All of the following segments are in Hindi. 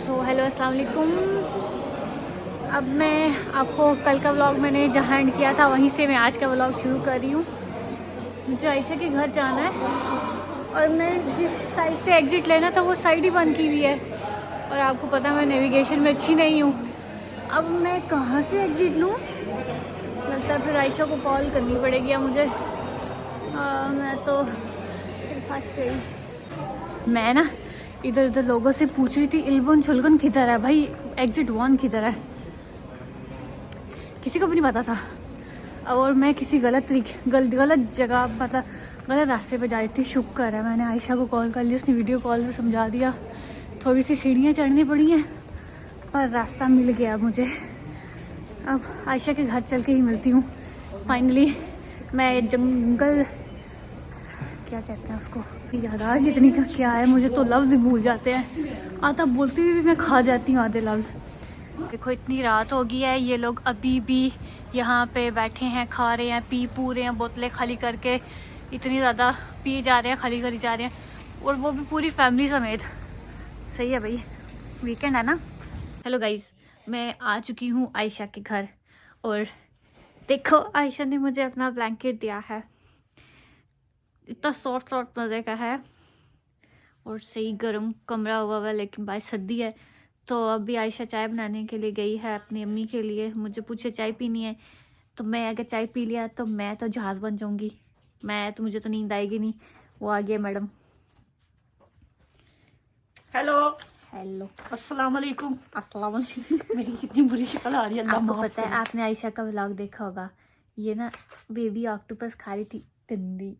हेलो अस्सलाम वालेकुम। अब मैं आपको कल का व्लॉग मैंने जहाँ एंड किया था वहीं से मैं आज का व्लॉग शुरू कर रही हूँ। मुझे आयशा के घर जाना है और मैं जिस साइड से एग्ज़िट लेना था वो साइड ही बंद की हुई है और आपको पता है मैं नेविगेशन में अच्छी नहीं हूँ। अब मैं कहाँ से एग्ज़िट लूँ? लगता है फिर आयशा को कॉल करनी पड़ेगी या मुझे। मैं तो फंस गई। मैं ना इधर उधर लोगों से पूछ रही थी इल्बन चुलगन किधर है भाई, एग्जिट 1 किधर है, किसी को भी नहीं पता था। और मैं किसी गलत जगह मतलब गलत रास्ते पे जा रही थी। शुक्र है मैंने आयशा को कॉल कर लिया, उसने वीडियो कॉल में समझा दिया। थोड़ी सी सीढ़ियाँ चढ़नी पड़ी हैं पर रास्ता मिल गया मुझे। अब आयशा के घर चल के ही मिलती हूँ फाइनली। मैं जंगल क्या कहते हैं उसको, यादाश्त इतनी का क्या है, मुझे तो लफ्ज़ भूल जाते हैं। आता बोलती हुई भी मैं खा जाती हूँ आधे लफ्ज़। देखो इतनी रात हो गई है, ये लोग अभी भी यहाँ पे बैठे हैं, खा रहे हैं, पू रहे हैं, बोतलें खाली करके इतनी ज़्यादा पिए जा रहे हैं, खाली करी जा रहे हैं, और वो भी पूरी फैमिली समेत। सही है भाई, वीकेंड है ना। हेलो गाइस, मैं आ चुकी हूँ आयशा के घर और देखो आयशा ने मुझे अपना ब्लैंकेट दिया है, इतना सॉफ्ट मज़े का है और सही गर्म कमरा हुआ है, लेकिन भाई सर्दी है। तो अभी आयशा चाय बनाने के लिए गई है अपनी अम्मी के लिए। मुझे पूछे चाय पीनी है, तो मैं अगर चाय पी लिया तो मैं तो जहाज़ बन जाऊंगी, मुझे तो नींद आएगी नहीं। वो आ गया मैडम। हेलो हेलो, अस्सलाम वालेकुम। अस्सलाम वालेकुम। मेरी कितनी बुरी शक्ल आ रही है, अल्लाह आपको माफ पता है, करे। आपने आयशा का व्लॉग देखा होगा, ये ना बेबी ऑक्टोपस खा रही थी गंदी।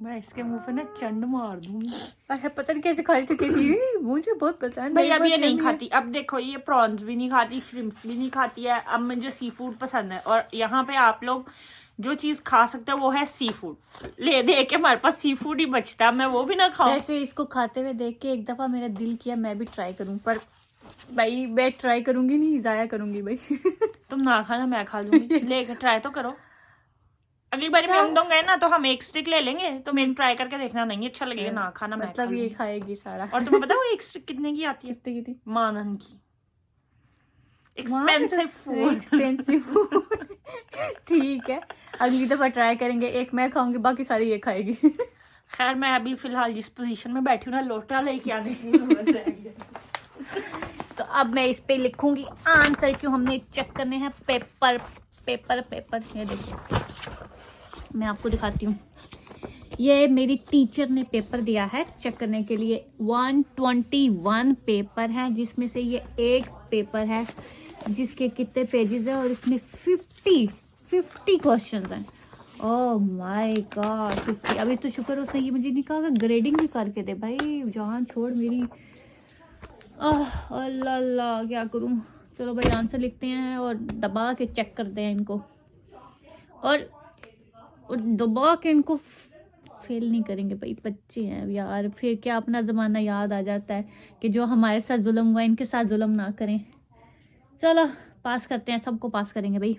मैं इसके मुंह पे ना चंड मार दूंगी। अरे पता नहीं कैसे खा रही थी मुझे बहुत पसंद भाई है। अब ये नहीं खाती। अब देखो ये प्रॉन्स भी नहीं खाती, श्रिम्प्स भी नहीं खाती है। अब मुझे सी फूड पसंद है और यहाँ पे आप लोग जो चीज खा सकते हो वो है सी फूड। ले दे के हमारे पास सी फूड ही बचता है, मैं वो भी ना खाऊं। वैसे इसको खाते हुए देख के एक दफा मेरा दिल किया मैं भी ट्राई करूं, पर भाई मैं ट्राई करूंगी नहीं, जाया करूंगी भाई। तुम ना खाना, मैं खा लूंगी। लेकर ट्राई तो करो। अगली बार म्योंगडोंग गए ना तो हम एक स्टिक ले लेंगे, तुम एक ट्राई करके देखना, नहीं अच्छा लगेगा ना खाना, मैं खा मतलब ये लूंगी। खाएगी सारा। और तुम्हें पता है वो एक स्टिक कितने की आती है? कितने की थी? मानन की। Expensive food. Expensive food. ठीक है, अगली दफा ट्राई करेंगे। एक मैं खाऊंगी, बाकी सारी ये खाएगी। खैर मैं अभी फिलहाल जिस पोजीशन में बैठी हूँ ना, लोटा लेके आने की जरूरत रह गई। तो अब मैं इस पे लिखूंगी आंसर, क्यों हमने चेक करने हैं पेपर। ये देखो मैं आपको दिखाती हूँ, ये मेरी टीचर ने पेपर दिया है चेक करने के लिए। 121 पेपर है, जिसमें से ये एक पेपर है जिसके कितने पेजेस है और इसमें 50 क्वेश्चन हैं। Oh my God 50। अभी तो शुक्र उसने ये मुझे नहीं कहा ग्रेडिंग भी करके दे भाई, जान छोड़ मेरी। अल्लाह अल्लाह क्या करूं। चलो भाई आंसर लिखते हैं और दबा के चेक करते हैं इनको, और दबा के इनको फेल नहीं करेंगे भाई, बच्चे हैं यार। फिर क्या अपना ज़माना याद आ जाता है कि जो हमारे साथ जुल्म हुआ इनके साथ जुल्म ना करें। चलो पास करते हैं, सबको पास करेंगे भाई।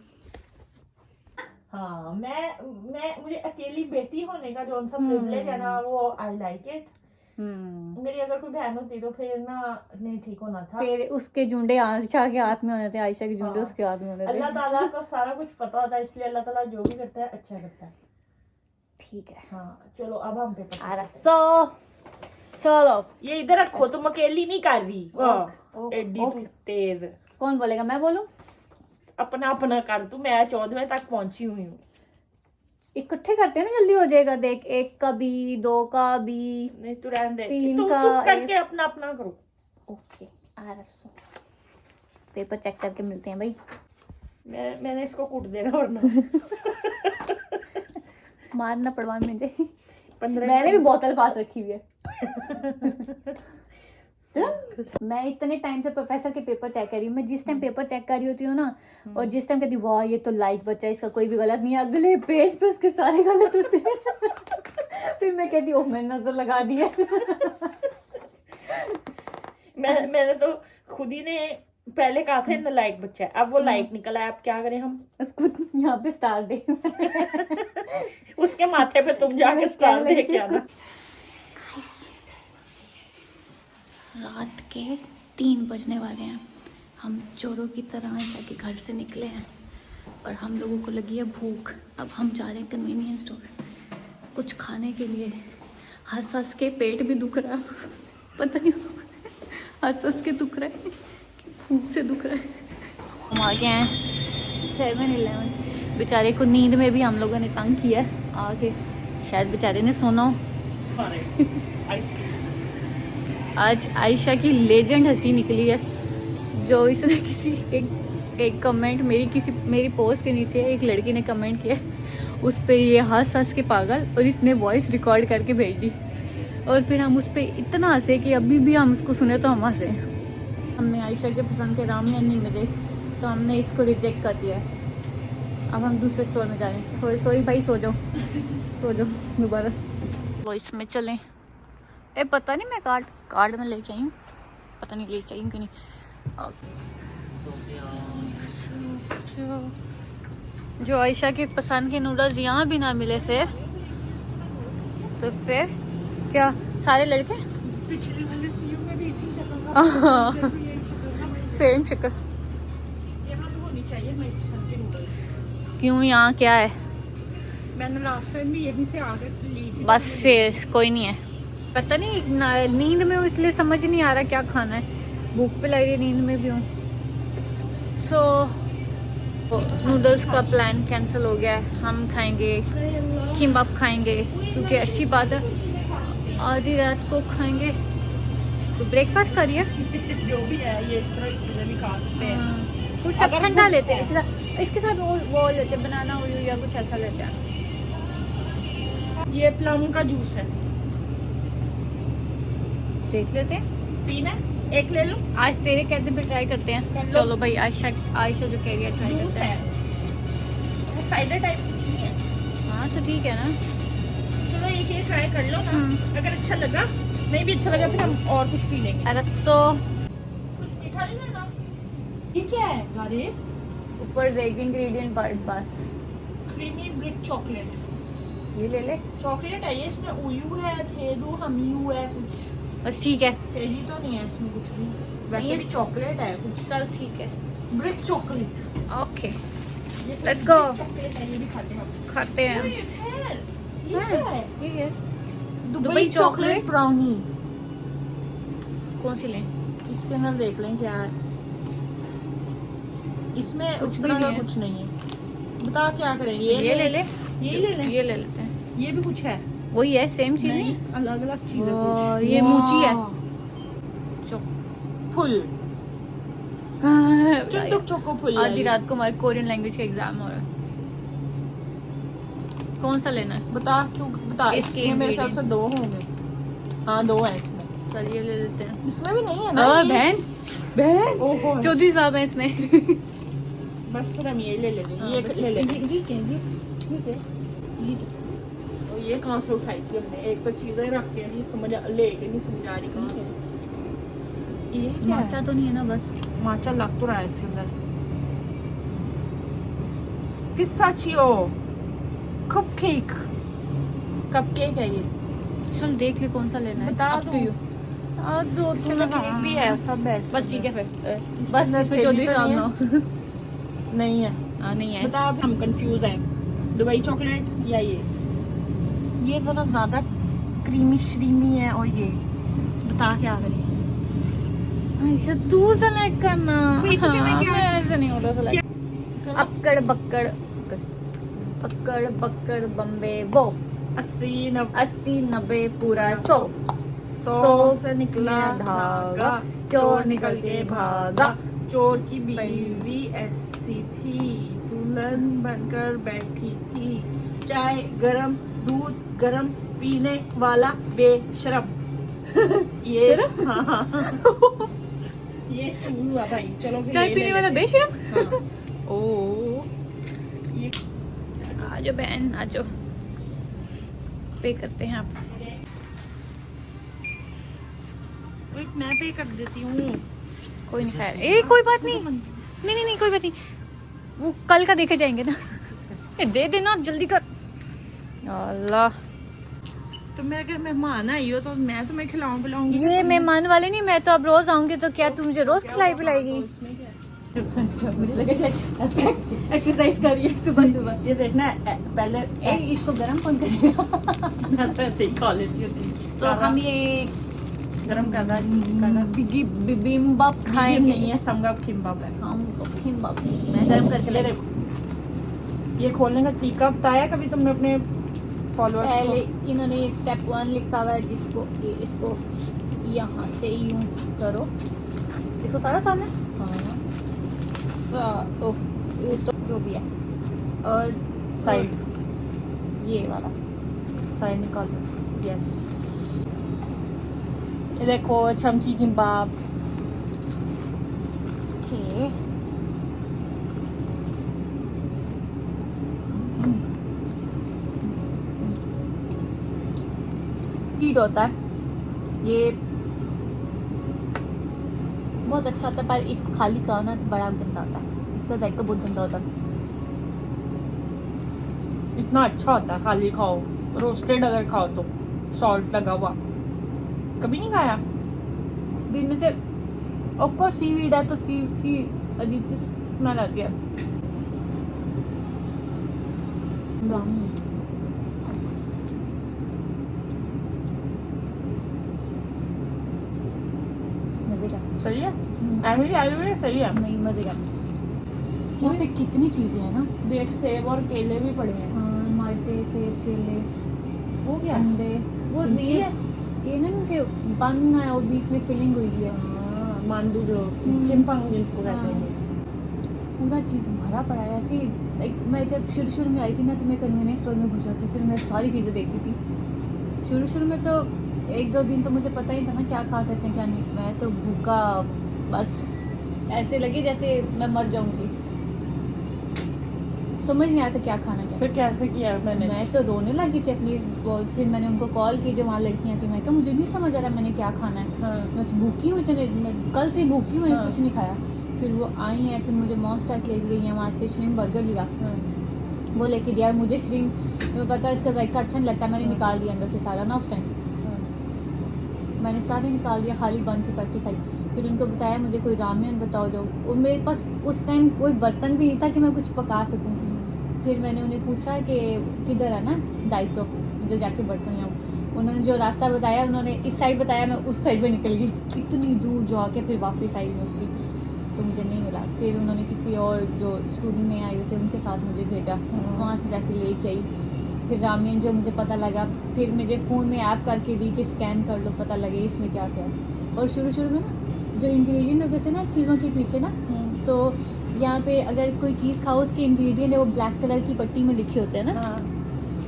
हाँ मैं मुझे अकेली बेटी होने का जो सा प्रिविलेज है ना, वो आई लाइक इट। मेरी अगर कोई बहन होती तो फिर ना नहीं ठीक होना था। फिर उसके जुंडे आयशा के हाथ में होने थे, आयशा के जुंडे उसके हाथ में होने थे। अल्लाह ताला को सारा कुछ पता होता है, इसलिए अल्लाह ताला जो भी करता है अच्छा करता है। ठीक है हाँ चलो अब हम पेपर। चलो ये इधर रखो, तुम अकेली नहीं कर रही। एडी तू तेज। कौन बोलेगा, मैं बोलूं? अपना अपना कर तू, मैं 14वें तक पहुंची हुई हूँ। इकट्ठे करते हैं ना, जल्दी हो जाएगा। देख, 1 का भी, 2 का भी, नहीं तू रहने दे, 3 तुम का चुप करके अपना अपना करो। ओके पेपर चेक करके मिलते हैं भाई। मैंने इसको कूट देना वरना। मारना पड़वा मुझे। 15 मैंने भी बोतल पास रखी हुई है। मैं इतने टाइम से प्रोफेसर के पेपर चेक कर रही हूँ। मैं जिस टाइम पेपर चेक कर रही होती हूँ ना, और जिस टाइम कहती हूँ वाह ये तो लाइक बच्चा, इसका कोई भी गलत नहीं है, अगले पेज पे उसके सारे गलत होते हैं। फिर मैं कहती हूँ ओह मैंने नजर लगा दी है। मैंने तो खुद ही ने पहले कहा था इतना लाइक बच्चा है, अब वो लाइक निकला है। अब क्या करें हम? उसको यहाँ पे स्टार दे। उसके माथे पे तुम जाके स्टार दे के आना। रात के 3 बजने वाले हैं। हम चोरों की तरह आयशा के घर से निकले हैं और हम लोगों को लगी है भूख। अब हम जा रहे हैं कन्वीनियंस स्टोर कुछ खाने के लिए। हंस हंस के पेट भी दुख रहा है, पता नहीं हंस हंस के दुख रहा है कि भूख से दुख रहा है। हम आ गए हैं 7-Eleven। बेचारे को नींद में भी हम लोगों ने तंग किया है आके, शायद बेचारे ने सोना हो। आज आयशा की लेजेंड हंसी निकली है, जो इसने किसी एक कमेंट मेरी पोस्ट के नीचे एक लड़की ने कमेंट किया, उस पर ये हंस हंस के पागल, और इसने वॉइस रिकॉर्ड करके भेज दी और फिर हम उस पर इतना हंसे कि अभी भी हम उसको सुने तो हम हंसे। हमें आयशा के पसंद के रामेन नहीं मिले तो हमने इसको रिजेक्ट कर दिया है। अब हम दूसरे स्टोर में जा रहे हैं। थोड़ी सॉरी भाई, सो जाओ दोबारा। वॉइस में चलें। पता नहीं मैं कार्ड में लेके आई हूँ, पता नहीं लेके आई हूँ कि नहीं। जो आयशा की पसंद के नूडल्स यहाँ भी ना मिले फिर तो फिर क्या सारे लड़के पिछले वाले सीयू में भी इसी शक्ल का सेम शक्ल। यहाँ तो होनी चाहिए मेरी पसंद के नूडल्स। क्यों, यहाँ क्या है? मैंने लास्ट टाइम भी यहीं से आकर ली थी। बस फिर कोई नहीं है, पता नहीं नींद में हूँ इसलिए समझ नहीं आ रहा क्या खाना है। भूख पे लग रही, नींद में भी हूँ। सो नूडल्स का प्लान कैंसिल हो गया है। हम खाएंगे किम्बाप खाएंगे क्योंकि अच्छी बात है, आधी रात को खाएंगे। तो ब्रेकफास्ट करिए जो भी है ये इस तरह की चीजें भी खा सकते हैं। कुछ अब ठंडा लेते हैं इसके साथ वो लेते हैं बनाना उयू या कुछ ऐसा लेते हैं। ये प्लम का जूस है, देख लेते हैं। पीना एक ले लो। आज तेरे कहते पे ट्राई करते हैं। चलो भाई, आयशा जो कह गया ट्राई जूस करते है, हैं। वो साइडर टाइप कुछ नहीं है। हाँ तो ठीक है ना, चलो एक ये ट्राई कर लो ना। अगर अच्छा लगा, नहीं भी अच्छा लगा फिर हम और कुछ पी लेंगे। अरे सो कुछ मीठा नहीं लेना। ये क्या है? अरे ऊपर देख इंग्रेडिएंट बस। क्रीमी ब्रिक चॉकलेट, ये ले ले चॉकलेट है ये। इसमें उयू है, थेरू हमीयू है कुछ, बस ठीक है। तेरी तो नहीं है इसमें कुछ भी, वैसे नहीं भी चॉकलेट है कुछ। चल ठीक है, ब्रिक चॉकलेट। ओके ये लेट्स गो। चॉकलेट है, ये भी खाते हैं हम। खाते हैं। ये क्या है? ठीक है। Dubai chocolate brownie. कौन सी लें? इसके अंदर देख लें क्या है। इसमें कुछ उस भी तरह का नहीं है। कुछ नहीं है। बता क्या करें? ये ले ले, ये ले लें। ये ले लेते हैं। ये भी कुछ है, वही है, सेम चीज नहीं। अलग अलग चीजें वाह, कुछ। ये मूची है। फुल हाँ, चुंदुक चोको फुल। आधी रात को हमारे कोरियन लैंग्वेज का एग्जाम हो रहा है। कौन सा लेना है? बता तू बता। इसके इसमें मेरे ख्याल से ingredient। 2 होंगे। हाँ 2 है इसमें। चलिए ले लेते हैं। इसमें भी नहीं है ना ये? बहन ओहो चौधरी साहब है इसमें। बस फिर हम ये ले लेते हैं। ये ले लेते हैं। ठीक है। तो ये कहाँ से उठाई थी हमने? एक तो चीजें रख के नहीं समझ लेके नहीं समझ आ रही कहाँ से। ये क्या माचा है? तो नहीं है ना? बस माचा लग तो रहा है इसके अंदर। पिस्ताचियो कपकेक है ये। चल देख ले कौन सा लेना है। बता It's up दो। to you। जो इसके अंदर केक भी है, सब है। बस ठीक है फिर। इसके बस अंदर इसमें केक चौधरी तो साहब नहीं ना है? हो। नहीं है। हाँ नहीं है। बता अब हम कंफ्यूज हैं, दुबई चॉकलेट या ये दोनों ज्यादा क्रीमी श्रीमी है। और ये बता क्या करें? ऐसे दूर से लाइक करना। वही तो कहना क्या है? ऐसे नहीं होता लाइक। अक्कड़ बक्कड़ बम्बे वो 80 90 पूरा 100 से निकला धागा, चोर निकल के भागा। चोर की बीवी ऐसी थी, दुल्हन बनकर बैठी थी। चाय गरम, दूध गरम, पीने वाला बेशरम। ये हाँ। ये हुआ भाई। चलो फिर चाय ये पीने ले वाला लेते बेशरम। हैं। हाँ। ओ ये आजो बहन आजो, पे करते हैं आप। वेट मैं पे कर देती हूँ। कोई नहीं खैर, कोई बात नहीं कोई बात नहीं। वो कल का देखे जाएंगे ना। दे देना जल्दी कर। अल्लाह तो मैं अगर मेहमान आई हो तो मैं तुम्हें खिलाऊं पिलाऊंगी। ये मेहमान वाले नहीं, मैं तो अब रोज आऊंगी तो क्या तू मुझे रोज खिलाई पिलाएगी? अच्छा, मुझे लगा शायद एक्सरसाइज करिए सुबह सुबह। ये देखना पहले इसको गरम कौन करेगा? मैं तो ऐसे ही खा लेती होती। तो हम ये गरम कर रहा बिबिम्बप खाएंगे। नहीं है, समगप किम्बाप है। हम किम्बाप मैं गरम करके ले रही। ये खोलने का तरीका बताया कभी तुमने अपने फॉलोअर्स पहले को? इन्होंने स्टेप 1 लिखा हुआ है, जिसको इसको यहाँ से यूं करो, इसको सारा काम है। जो भी है, और साइड, ये वाला साइड निकाल दो। यस, ये देखो चमची किम्बाप। ओके। हीट होता है ये, बहुत अच्छा होता है, पर इसको खाली खाओ ना तो बड़ा गंदा होता है, इसका जायका बहुत गंदा होता है। इतना अच्छा होता है खाली खाओ, रोस्टेड अगर खाओ तो सॉल्ट लगा हुआ। कभी नहीं खाया? बीच में से ऑफ कोर्स सीवीड है तो सी की अजीब सी स्मेल आती है। मजे का सही है, एमिली आई हुई है, सही है। नहीं, मजे का। यहाँ पे कितनी चीजें हैं ना, देख सेब और केले भी पड़े हैं। माल्टे, सेब, केले, वो क्या है? अंडे, वो kimchi नहीं है? ये ना उनके बन है और बीच में फिलिंग हुई है। हाँ, मांडू जो चिंपंग जिसको कहते हैं। पूरा चीज़ भरा पड़ा है ऐसे। लाइक मैं जब शुरू में आई थी ना तो मैं कन्वीनियंस स्टोर में घुस जाती थी, मैं सारी चीज़ें देखती थी। शुरू में तो 1-2 दिन तो मुझे पता ही था ना क्या खा सकते हैं क्या नहीं। मैं तो भूखा, बस ऐसे लगे जैसे मैं मर जाऊंगी, समझ नहीं आता क्या खाना क्या। फिर कैसे किया मैंने? मैं तो रोने लगी थी अपनी फिर मैंने उनको कॉल की जो वहाँ लड़कियाँ थी, मैं कहा मुझे नहीं समझ आ रहा मैंने क्या खाना है। हाँ। मैं तो भूखी हूँ इतने, मैं कल से भूखी हूँ, मैंने हाँ। कुछ नहीं खाया। फिर वो आई हैं, फिर मुझे मॉम्स टच लेके गई हैं, वहाँ से श्रिम्प बर्गर लिया। हाँ। वो लेके दिया मुझे श्रिम्प, मुझे पता है इसका जायका अच्छा नहीं लगता, मैंने निकाल दिया अंदर से सारा ना उस टाइम। मैंने सारे निकाल दिया, खाली बंद की पट्टी खाई। फिर उनको बताया मुझे कोई रामेन बताओ जो, और मेरे पास उस टाइम कोई बर्तन भी नहीं था कि मैं कुछ पका सकूँ। फिर मैंने उन्हें पूछा कि किधर है ना 250 जो जाके बर्तन लाऊँ। उन्होंने जो रास्ता बताया, उन्होंने इस साइड बताया, मैं उस साइड पे निकल गई इतनी दूर जाके, फिर वापस आई यूनिवर्सिटी तो मुझे नहीं मिला। फिर उन्होंने किसी और जो स्टूडेंट नए आए हुए थे उनके साथ मुझे भेजा, वहाँ से जाके लेके आई। फिर रामेन जो मुझे पता लगा, फिर मुझे फ़ोन में ऐप करके दी कि स्कैन कर लो पता लगे इसमें क्या क्या है। और शुरू में ना जो इंग्रेडिएंट होते थे ना चीज़ों के पीछे ना, तो यहाँ पे अगर कोई चीज़ खाओ उसके इंग्रेडिएंट है वो ब्लैक कलर की पट्टी में लिखे होते हैं ना।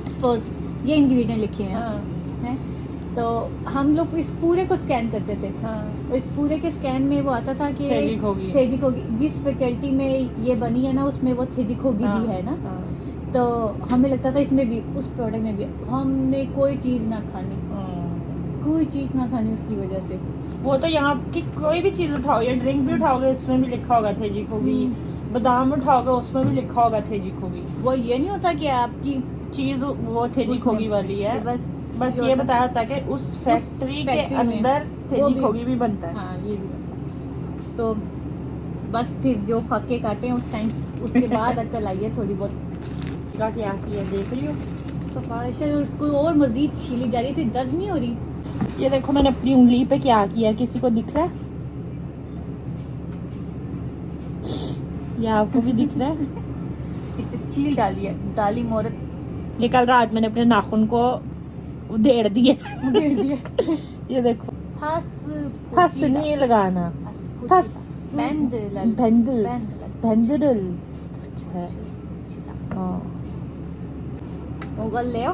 सपोज ये इंग्रेडिएंट लिखे हैं, तो हम लोग इस पूरे को स्कैन करते थे। और इस पूरे के स्कैन में वो आता था कि थेजिक होगी, जिस फैकल्टी में ये बनी है ना उसमें वो थेजिक होगी भी है ना। तो हमें लगता था इसमें भी, उस प्रोडक्ट में भी। हमने कोई चीज़ ना खानी, कोई चीज़ ना खानी उसकी वजह से। वो तो यहाँ की कोई भी चीज उठाओ या ड्रिंक भी उठाओगे इसमें भी लिखा होगा थेजिक होगी। बादाम उठाओगे उसमें भी लिखा होगा थेजिक होगी। वो ये नहीं होता कि आपकी चीज वो थेजिक होगी वाली है, बस ये बताया था कि उस फैक्ट्री के अंदर थेजिक होगी भी बनता है। हाँ, ये भी बनता है। तो बस फिर जो फक्के काटे हैं उस टाइम, उसके बाद अकल आई है थोड़ी बहुत। क्या क्या किया देख लियो। तो उसको और मजीद छीली जा रही थी, दर्द नहीं हो रही। ये देखो मैंने अपनी उंगली पे क्या किया, किसी को दिख रहा है? ये आपको भी दिख रहा है? इससे छील डाली है जालिम औरत। ये कल रात मैंने अपने नाखून को उधेड़ दिए। ये देखो, फस नहीं लगाना, फस भेंडल है। मोगल ले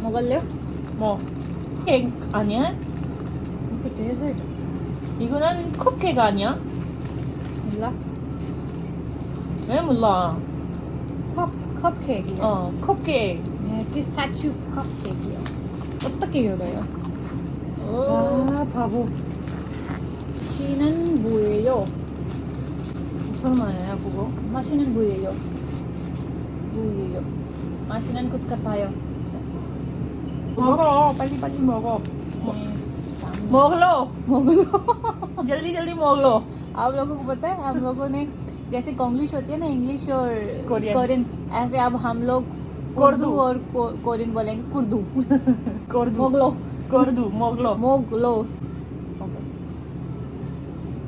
मोगल ले 뭐 케이크 아니야? 이거 데저트. 이거는 컵케이크 아니야? 몰라? 왜 몰라? 컵케이크야. 컵케이크. 네, 피스타치오 컵케이크요. 어떻게 열어요? 아, 바보. 맛이는 뭐예요? 무슨 말이야, 그거? 맛이는 뭐예요? 뭐예요? 맛이는 것 같아요. मोगो पहली पहली मोगो मोगलो जल्दी जल्दी मोगलो। आप लोगों को पता है, हम लोगों ने जैसे इंग्लिश होती है ना, इंग्लिश और कोरियन। कोरियन, ऐसे अब हम लोग कोर्दू उर्दू और कोरियन बोलेंगे, कुर्दू। कोर्दू मोगलो कोर्दू मोगलो। मोगलो।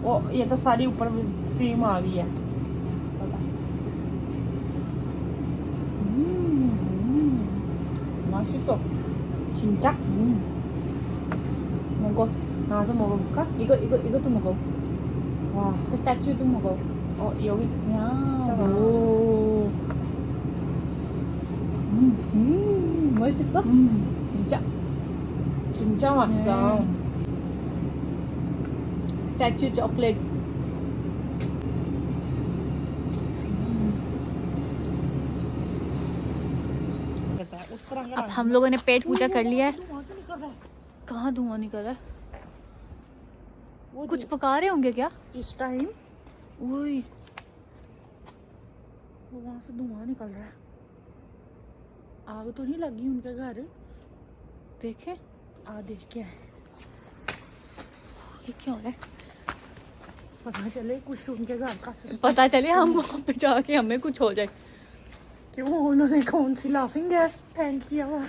ओ ये तो सारी ऊपर क्रीम आ गई है। 맛있어. 진짜? 먹어. 나도 먹어볼까? 이것도 먹어. 와, 피스타치오도 먹어. 여기 야. 있잖아. 오. 맛있어? 진짜. 진짜 맛있다. Statue chocolate. उस तरह अब हम लोगों ने पेट पूजा कर लिया है। कहाँ धुआं निकल रहा है? कुछ पका रहे होंगे क्या? इस टाइम ओए, वहां से धुआं निकल रहा है। आग तो नहीं लगी उनके घर? देखे आ देख क्या है, ये क्या हो रहा है? पता चले कुछ उनके घर का सिस्टम। पता चले हम वहाँ पे जाके हमें कुछ हो जाए। क्यों, उन्होंने कौन सी लाफिंग गैस फेंक किया वहाँ?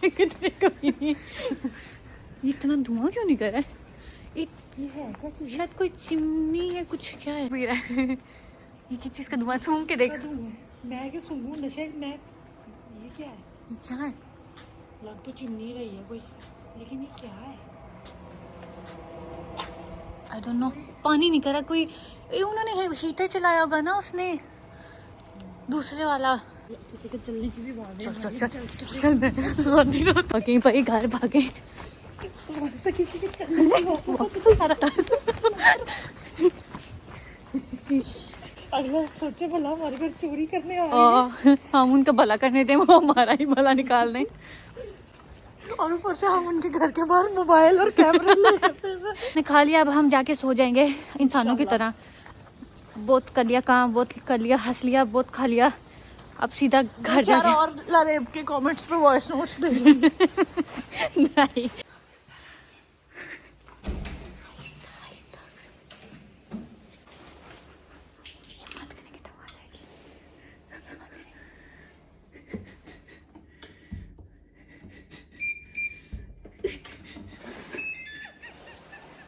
कितने कभी नहीं। ये इतना धुआं क्यों निकल रहा है? ये है क्या चीज? शायद कोई चिमनी है, कुछ क्या है पी रहा है। ये किस चीज का धुआं? सूंघ के देख। मैं क्यों सूंघूं नशे में? ये क्या है? ये क्या है? लग तो चिमनी रही है कोई, लेकिन ये क्या है? I don't know. पानी निकल रहा कोई। ये उन्होंने हीटर चलाया होगा ना उसने, दूसरे वाला। किसी के चलने की भी बात चल चल चल चल चल। कहीं भाई घर भागे। से किसी के चलने की अगला सोचे भला हमारे घर चोरी करने आए, हम उनका भला करने दें, वो हमारा ही भला निकाल दें। और ऊपर से हम उनके घर के बाहर मोबाइल और कैमरा ने खा लिया, अब हम जाके सो जाएंगे इंसानों की तरह। बहुत कर लिया काम, बहुत कर लिया, हंस लिया, बहुत खा लिया। अब सीधा घर जाके और लरेब के कमेंट्स पे वॉइस नोट्स नहीं।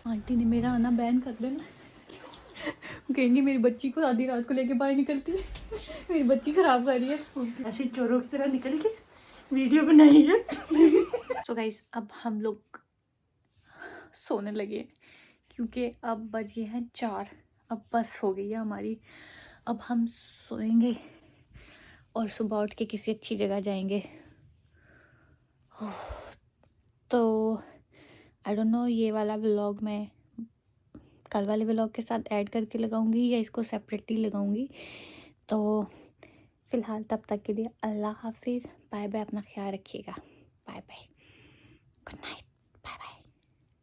आंटी ने मेरा आना बैन कर देना, कहेंगी मेरी बच्ची को आधी रात को लेके बाहर निकलती है, मेरी बच्ची खराब कर रही है। ऐसे चोरों की तरह निकल के वीडियो बनाई है। तो गाइस अब हम लोग सोने लगे क्योंकि अब बज गए हैं 4। अब बस हो गई है हमारी। अब हम सोएंगे और सुबह उठ के किसी अच्छी जगह जाएंगे। तो आई डोंट नो ये वाला व्लॉग मैं कल वाले व्लॉग के साथ ऐड करके लगाऊंगी या इसको सेपरेटली लगाऊंगी। तो फ़िलहाल तब तक के लिए अल्लाह हाफिज़, बाय बाय, अपना ख्याल रखिएगा, बाय बाय, गुड नाइट।